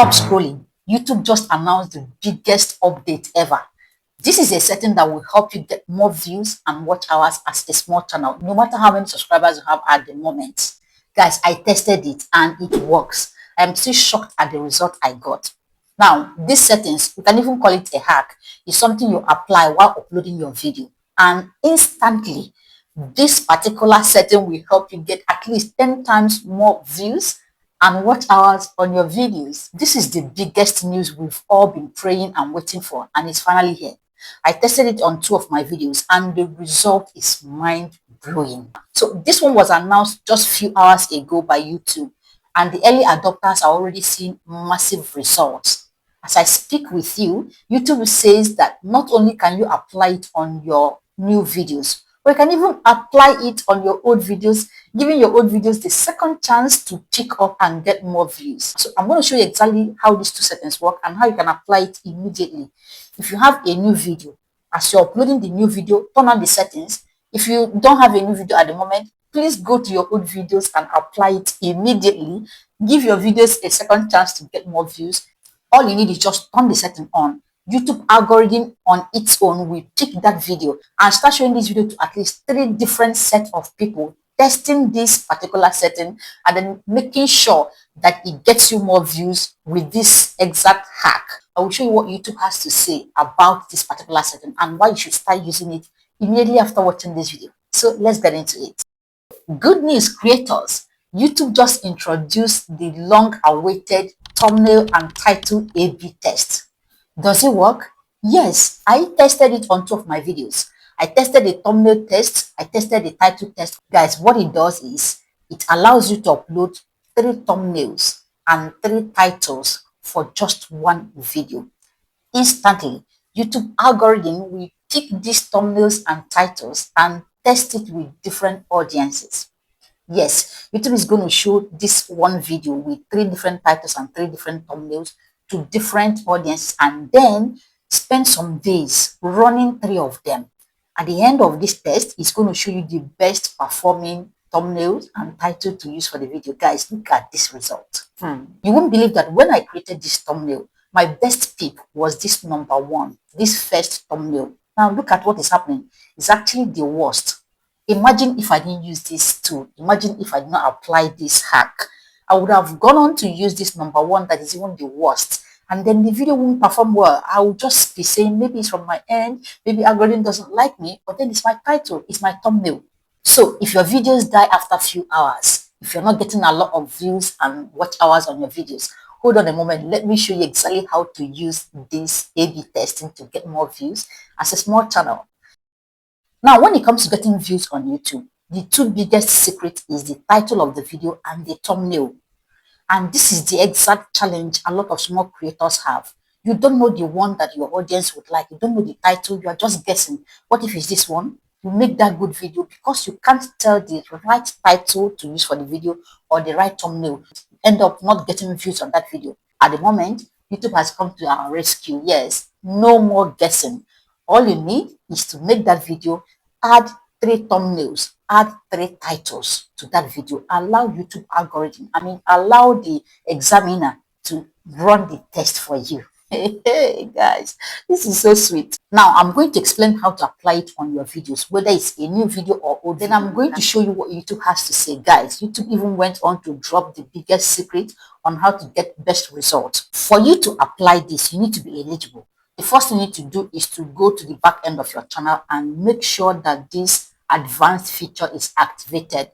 Stop scrolling. YouTube just announced the biggest update ever. This is a setting that will help you get more views and watch hours as a small channel, no matter how many subscribers you have at the moment. Guys, I tested it and it works. I'm still shocked at the result I got. Now, these settings, you can even call it a hack, is something you apply while uploading your video. And instantly, this particular setting will help you get at least 10 times more views and watch hours on your videos. This is the biggest news we've all been praying and waiting for, and it's finally here. I tested it on 2 of my videos and the result is mind-blowing. So this one was announced just a few hours ago by YouTube, and the early adopters are already seeing massive results. As I speak with you, YouTube says that not only can you apply it on your new videos, but you can even apply it on your old videos, giving your old videos the second chance to pick up and get more views. So I'm going to show you exactly how these 2 settings work and how you can apply it immediately. If you have a new video, as you're uploading the new video, turn on the settings. If you don't have a new video at the moment, please go to your old videos and apply it immediately. Give your videos a second chance to get more views. All you need is just turn the setting on. YouTube algorithm on its own will pick that video and start showing this video to at least 3 different sets of people testing this particular setting and then making sure that it gets you more views with this exact hack. I will show you what YouTube has to say about this particular setting and why you should start using it immediately after watching this video. So let's get into it. Good news, creators. YouTube just introduced the long-awaited thumbnail and title A/B test. Does it work? Yes, I tested it on 2 of my videos. I tested the thumbnail test, I tested the title test. Guys, what it does is it allows you to upload 3 thumbnails and 3 titles for just 1 video. Instantly, YouTube algorithm will pick these thumbnails and titles and test it with different audiences. Yes, YouTube is going to show this one video with 3 different titles and 3 different thumbnails to different audiences and then spend some days running 3 of them. At the end of this test, it's going to show you the best performing thumbnails and title to use for the video. Guys, look at this result. You won't believe that when I created this thumbnail, my best pick was this number 1, this first thumbnail. Now look at what is happening. It's actually the worst. Imagine if I didn't use this tool. Imagine if I did not apply this hack. I would have gone on to use this number 1 that is even the worst. And then the video won't perform well. I will just be saying maybe it's from my end, maybe algorithm doesn't like me, but then it's my title, it's my thumbnail. So if your videos die after a few hours, if you're not getting a lot of views and watch hours on your videos, hold on a moment. Let me show you exactly how to use this A/B testing to get more views as a small channel. Now, when it comes to getting views on YouTube, the 2 biggest secrets is the title of the video and the thumbnail. And this is the exact challenge a lot of small creators have. You don't know the one that your audience would like. You don't know the title. You are just guessing. What if it's this one? You make that good video because you can't tell the right title to use for the video or the right thumbnail. You end up not getting views on that video. At the moment, YouTube has come to our rescue. Yes, no more guessing. All you need is to make that video, add 3 thumbnails, add 3 titles to that video, allow YouTube algorithm, allow the examiner to run the test for you. Hey guys, this is so sweet. Now I'm going to explain how to apply it on your videos, whether it's a new video or old. Then I'm going to show you what YouTube has to say. Guys, YouTube even went on to drop the biggest secret on how to get best results. For you to apply this, you need to be eligible. The first thing you need to do is to go to the back end of your channel and make sure that this advanced feature is activated.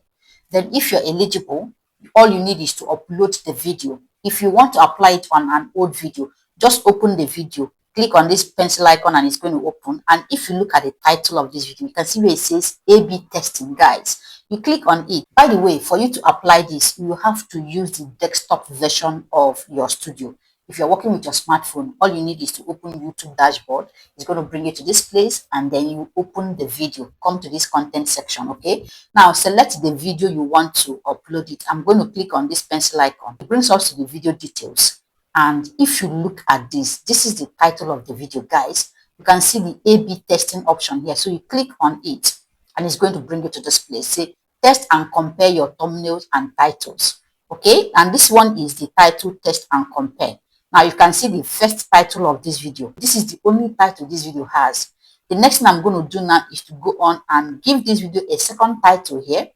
Then if you're eligible, all you need is to upload the video. If you want to apply it on an old video, just open the video, click on this pencil icon and it's going to open. And if you look at the title of this video, you can see where it says A/B testing. Guys, you click on it. By the way, for you to apply this, you have to use the desktop version of your studio. If you're working with your smartphone, all you need is to open YouTube dashboard. It's going to bring you to this place and then you open the video. Come to this content section, okay? Now select the video you want to upload it. I'm going to click on this pencil icon. It brings us to the video details. And if you look at this, this is the title of the video, guys. You can see the A/B testing option here. So you click on it and it's going to bring you to this place. Say, test and compare your thumbnails and titles. Okay, and this one is the title test and compare. Now you can see the first title of this video. This is the only title this video has. The next thing I'm going to do now is to go on and give this video a second title here,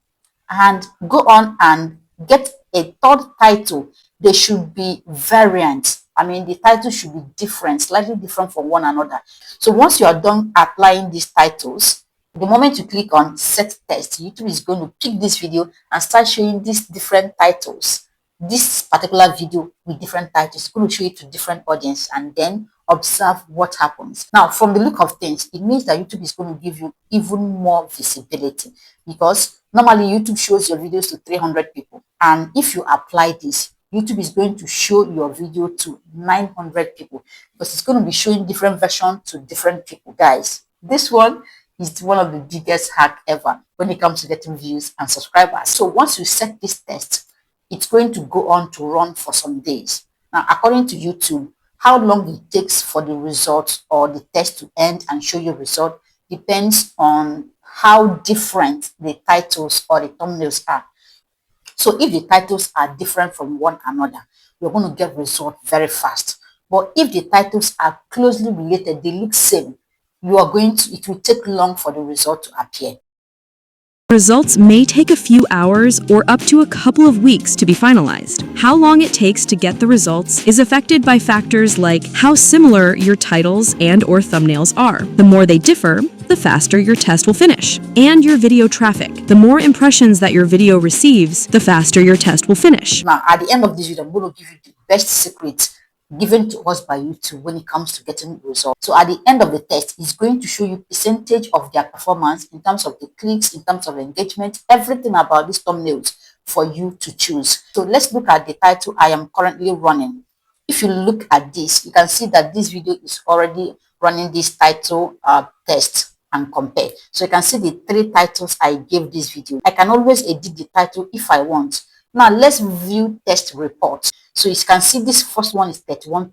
and go on and get a third title. They should be variant. I mean, the title should be different, slightly different from one another. So once you are done applying these titles, the moment you click on set test, YouTube is going to pick this video and start showing these different titles. This particular video with different titles is going to show it to different audience, and then observe what happens. Now, from the look of things, it means that YouTube is going to give you even more visibility, because normally YouTube shows your videos to 300 people. And if you apply this, YouTube is going to show your video to 900 people, because it's going to be showing different versions to different people. Guys, this one is one of the biggest hack ever when it comes to getting views and subscribers. So once you set this test, it's going to go on to run for some days. Now, according to YouTube, how long it takes for the results or the test to end and show your result depends on how different the titles or the thumbnails are. So if the titles are different from one another, you're going to get results very fast. But if the titles are closely related, they look same, it will take long for the result to appear. Results may take a few hours or up to a couple of weeks to be finalized. How long it takes to get the results is affected by factors like how similar your titles and/or thumbnails are. The more they differ, the faster your test will finish. And your video traffic. The more impressions that your video receives, the faster your test will finish. Now, at the end of this video, I'm going to give you the best secret given to us by YouTube when it comes to getting results. So at the end of the test, it's going to show you percentage of their performance in terms of the clicks, in terms of engagement, everything about these thumbnails for you to choose. So let's look at the title I am currently running. If you look at this, you can see that this video is already running this title test and compare. So you can see the 3 titles I gave this video. I can always edit the title if I want. Now let's view test reports. So you can see this first one is 31%,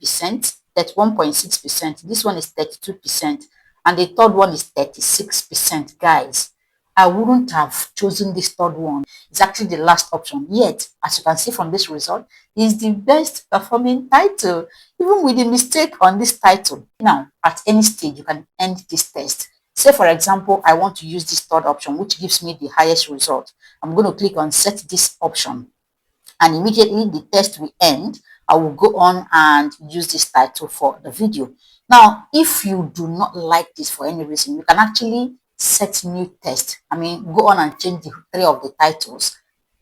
31.6%. This one is 32%, and the third one is 36%. Guys, I wouldn't have chosen this third one. It's actually the last option. Yet, as you can see from this result, it's the best performing title, even with a mistake on this title. Now, at any stage, you can end this test. Say, for example, I want to use this third option, which gives me the highest result. I'm going to click on set this option, and immediately the test will end. I will go on and use this title for the video. Now, if you do not like this for any reason, you can actually set new test. I mean, go on and change the 3 of the titles,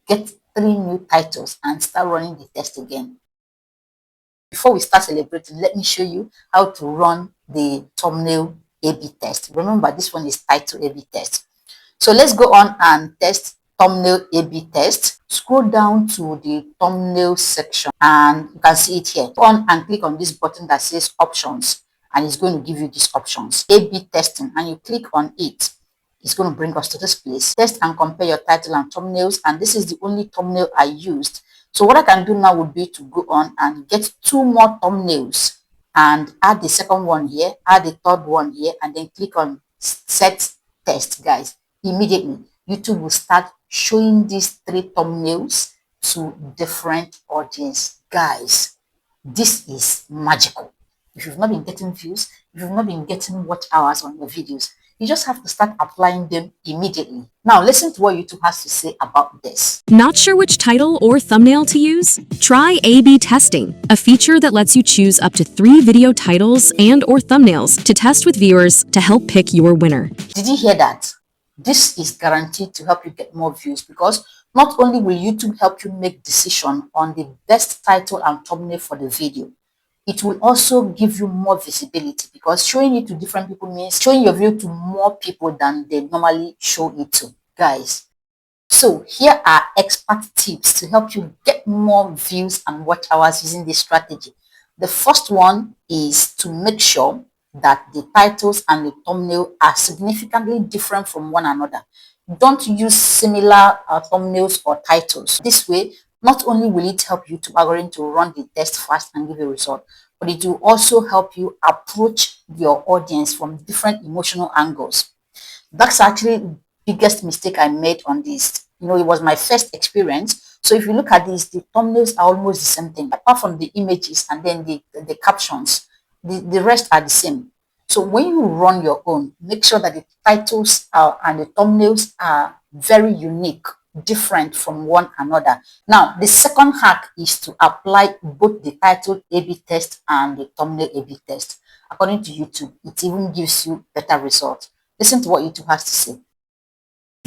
get 3 new titles, and start running the test again. Before we start celebrating, let me show you how to run the thumbnail A/B test. Remember, this one is title A/B test. So let's go on and test thumbnail A/B test. Scroll down to the thumbnail section and you can see it here. Go on and click on this button that says options, and it's going to give you these options, A/B testing, and you click on it. It's going to bring us to this place. Test and compare your title and thumbnails, and this is the only thumbnail I used. So what I can do now would be to go on and get 2 more thumbnails and add the second one here, add the third one here, and then click on set test. Guys, immediately YouTube will start showing these 3 thumbnails to different audience. Guys, this is magical. If you've not been getting views, if you've not been getting watch hours on your videos, you just have to start applying them immediately. Now, listen to what YouTube has to say about this. Not sure which title or thumbnail to use? Try A/B testing, a feature that lets you choose up to 3 video titles and/or thumbnails to test with viewers to help pick your winner. Did you hear that? This is guaranteed to help you get more views, because not only will YouTube help you make decision on the best title and thumbnail for the video, it will also give you more visibility, because showing it to different people means showing your video to more people than they normally show it to. Guys, so here are expert tips to help you get more views and watch hours using this strategy. The first one is to make sure that the titles and the thumbnail are significantly different from one another. Don't use similar thumbnails or titles. This way, not only will it help YouTube algorithm to run the test fast and give a result, but it will also help you approach your audience from different emotional angles. That's actually the biggest mistake I made on this. You know, it was my first experience So if you look at this, the thumbnails are almost the same thing, apart from the images and then the captions, the rest are the same. So when you run your own, make sure that the titles and the thumbnails are very unique, different from one another. Now, the second hack is to apply both the title A/B test and the thumbnail A/B test. According to YouTube, it even gives you better results. Listen to what YouTube has to say.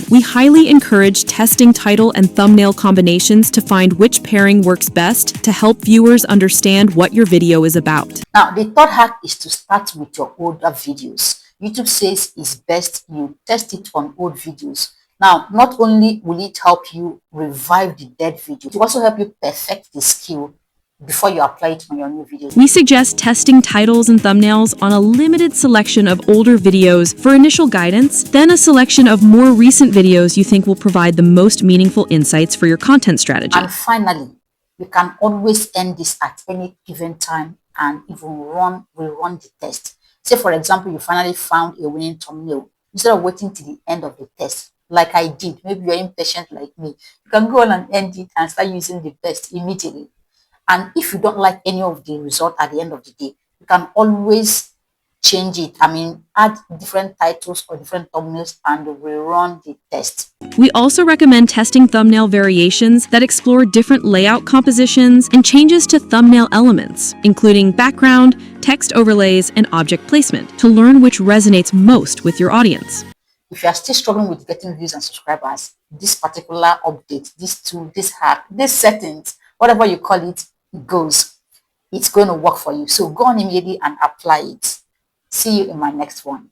We highly encourage testing title and thumbnail combinations to find which pairing works best to help viewers understand what your video is about. Now, the third hack is to start with your older videos. YouTube says it's best you test it on old videos. Now, not only will it help you revive the dead video, it will also help you perfect the skill before you apply it on your new videos. We suggest testing titles and thumbnails on a limited selection of older videos for initial guidance, then a selection of more recent videos you think will provide the most meaningful insights for your content strategy. And finally, you can always end this at any given time and even rerun the test. Say, for example, you finally found a winning thumbnail. Instead of waiting till the end of the test, like I did, maybe you're impatient like me, you can go on and end it and start using the best immediately. And if you don't like any of the result at the end of the day, you can always change it. I mean, add different titles or different thumbnails and rerun the test. We also recommend testing thumbnail variations that explore different layout compositions and changes to thumbnail elements, including background, text overlays, and object placement, to learn which resonates most with your audience. If you are still struggling with getting views and subscribers, this particular update, this tool, this hack, this settings, whatever you call it, goes. It's going to work for you. So go on immediately and apply it. See you in my next one.